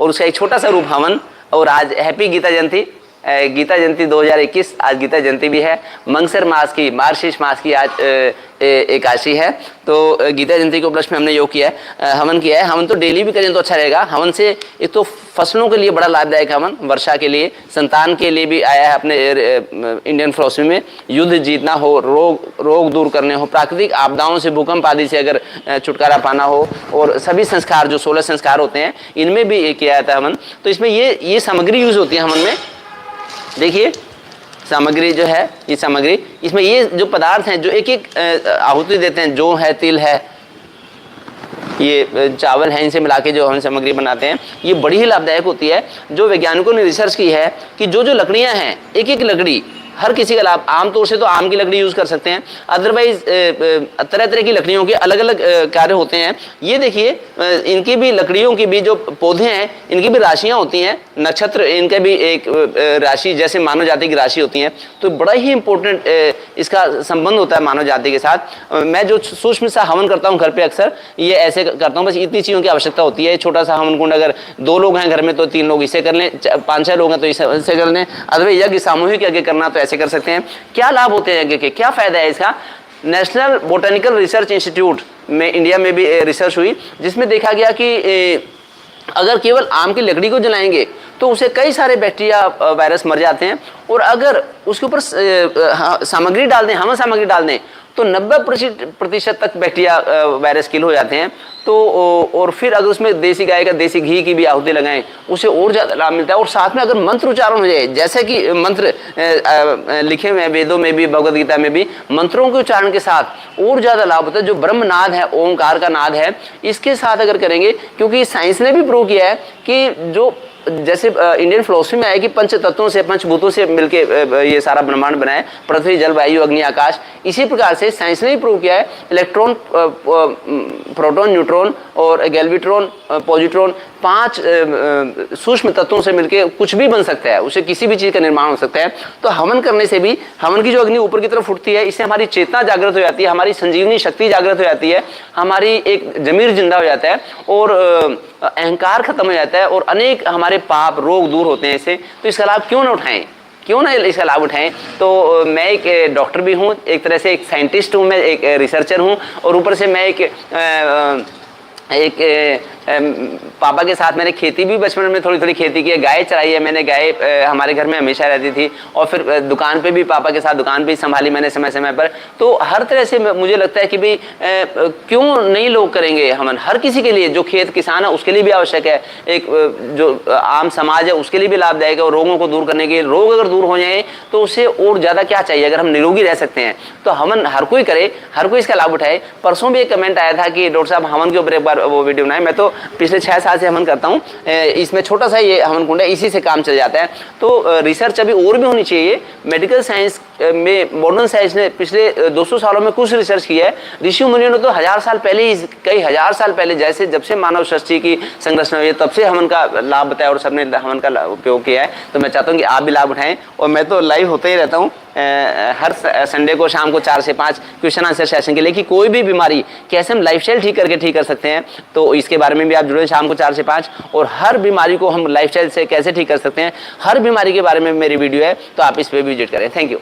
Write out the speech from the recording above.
और उसका एक छोटा सा रूप हवन। और आज हैप्पी गीता जयंती, गीता जयंती 2021, आज गीता जयंती भी है। मंगसर मास की, मार्गशीर्ष मास की आज एकादशी है। तो गीता जयंती के उपलक्ष्य में हमने योग किया है, हवन किया है। हवन तो डेली भी करें तो अच्छा रहेगा। हवन से एक तो फसलों के लिए बड़ा लाभदायक है हवन, वर्षा के लिए, संतान के लिए भी आया है अपने इंडियन फिलॉसफी में। युद्ध जीतना हो, रोग दूर करने हो, प्राकृतिक आपदाओं से, भूकंप आदि से अगर छुटकारा पाना हो, और सभी संस्कार जो 16 संस्कार होते हैं इनमें भी किया जाता है हवन। तो इसमें ये सामग्री यूज होती है हवन में। देखिए सामग्री जो है, ये सामग्री, इसमें ये जो पदार्थ हैं जो एक एक आहुति देते हैं, जो है तिल है, ये चावल है, इनसे मिला के जो हम सामग्री बनाते हैं, ये बड़ी ही लाभदायक होती है। जो वैज्ञानिकों ने रिसर्च की है कि जो लकड़ियां हैं, एक एक लकड़ी हर किसी का लाभ, आमतौर से तो आम की लकड़ी यूज कर सकते हैं, अदरवाइज तरह तरह की लकड़ियों के अलग अलग कार्य होते हैं। ये देखिए इनकी भी, लकड़ियों की भी जो पौधे हैं इनकी भी राशियां होती हैं, नक्षत्र इनके भी एक राशि जैसे मानव जाति की राशि होती है। तो बड़ा ही इंपॉर्टेंट इसका संबंध होता है मानव जाति के साथ। मैं जो सूक्ष्म सा हवन करता हूँ घर पे, अक्सर ये ऐसे करता हूँ, बस इतनी चीज़ों की आवश्यकता होती है। छोटा सा हवन कुंड, अगर 2 लोग हैं घर में तो 3 लोग इसे कर लें, 5-6 लोग हैं तो इसे कर लें, अदरवाइज यज्ञ सामूहिक यज्ञ करना तो ऐसे कर सकते हैं। क्या लाभ होते हैं यज्ञ के, क्या फायदा है इसका? नेशनल बोटेनिकल रिसर्च इंस्टीट्यूट में इंडिया में भी रिसर्च हुई, जिसमें देखा गया कि अगर केवल आम की लकड़ी को जलाएंगे तो उसे कई सारे बैक्टीरिया, वायरस मर जाते हैं। और अगर उसके ऊपर सामग्री डाल दें, हवन सामग्री डाल दें, तो 90% तक बैक्टीरिया, वायरस किल हो जाते हैं। तो और फिर अगर उसमें देसी गाय का देसी घी की भी आहुति लगाएं, उसे और ज़्यादा लाभ मिलता है। और साथ में अगर मंत्र उच्चारण हो जाए, जैसे कि मंत्र लिखे हुए हैं वेदों में भी, भगवद गीता में भी, मंत्रों के उच्चारण के साथ और ज़्यादा लाभ होता है। जो ब्रह्म नाद है, ओंकार का नाद है, इसके साथ अगर करेंगे, क्योंकि साइंस ने भी प्रूव किया है कि जो जैसे इंडियन फिलोसफी में है कि पंच तत्वों से, पंचभूतों से मिलके ये सारा ब्रह्मांड बना है, पृथ्वी, जल, वायु, अग्नि, आकाश। इसी प्रकार से साइंस ने भी प्रूव किया है इलेक्ट्रॉन, प्रोटॉन, न्यूट्रॉन और गैल्वेट्रॉन, पॉजिट्रॉन, 5 सूक्ष्म तत्वों से मिलके कुछ भी बन सकता है, उसे किसी भी चीज़ का निर्माण हो सकता है। तो हवन करने से भी, हवन की जो अग्नि ऊपर की तरफ उठती है, इससे हमारी चेतना जागृत हो जाती है, हमारी संजीवनी शक्ति जागृत हो जाती है, हमारी एक जमीर जिंदा हो जाता है, और अहंकार खत्म हो जाता है, और अनेक हमारे पाप, रोग दूर होते हैं इससे। तो इसका लाभ क्यों ना उठाएं, क्यों ना इसका लाभ उठाएं। तो मैं एक डॉक्टर भी हूँ, एक तरह से एक साइंटिस्ट हूँ, मैं एक रिसर्चर हूँ, और ऊपर से मैं एक पापा के साथ मैंने खेती भी बचपन में थोड़ी थोड़ी खेती की है, गाय चराई है मैंने, गाय हमारे घर में हमेशा रहती थी, और फिर दुकान पे भी पापा के साथ दुकान भी संभाली मैंने समय समय पर। तो हर तरह से मुझे लगता है कि भाई क्यों नहीं लोग करेंगे हमन, हर किसी के लिए, जो खेत किसान है उसके लिए भी आवश्यक है, एक जो आम समाज है उसके लिए भी लाभदायक है। और रोगों को दूर करने के लिए, रोग अगर दूर हो जाए तो उससे और ज़्यादा क्या चाहिए, अगर हम निरोगी रह सकते हैं तो हमन हर कोई करे, हर कोई इसका लाभ उठाए। परसों भी एक कमेंट आया था कि डॉक्टर साहब हवन के ऊपर एक बार वो वीडियो बनाए। मैं तो पिछले 6 साल से हवन करता हूँ, इसमें छोटा सा ये हवन कुंड है, इसी से काम चल जाता है। तो रिसर्च अभी और भी होनी चाहिए। मेडिकल साइंस में, मॉडर्न साइंस ने पिछले 200 सालों में कुछ रिसर्च किया है। ऋषि मुनियों ने तो 1000 साल पहले ही, कई 1000 साल पहले, जैसे जब से मानव सृष्टि की संरचना हुई है तब से हवन का लाभ बताया, और सबने हवन का उपयोग किया है। तो मैं चाहता हूँ कि आप भी लाभ उठाएं, और मैं तो लाइव होते ही रहता हूँ हर संडे को शाम को 4 से 5 क्वेश्चन आंसर सेशन के लिए, कि कोई भी बीमारी कैसे हम लाइफस्टाइल ठीक कर सकते हैं। तो इसके बारे में भी आप जुड़े शाम को 4 से 5, और हर बीमारी को हम लाइफस्टाइल से कैसे ठीक कर सकते हैं, हर बीमारी के बारे में मेरी वीडियो है, तो आप इस पर विजिट करें। Thank you.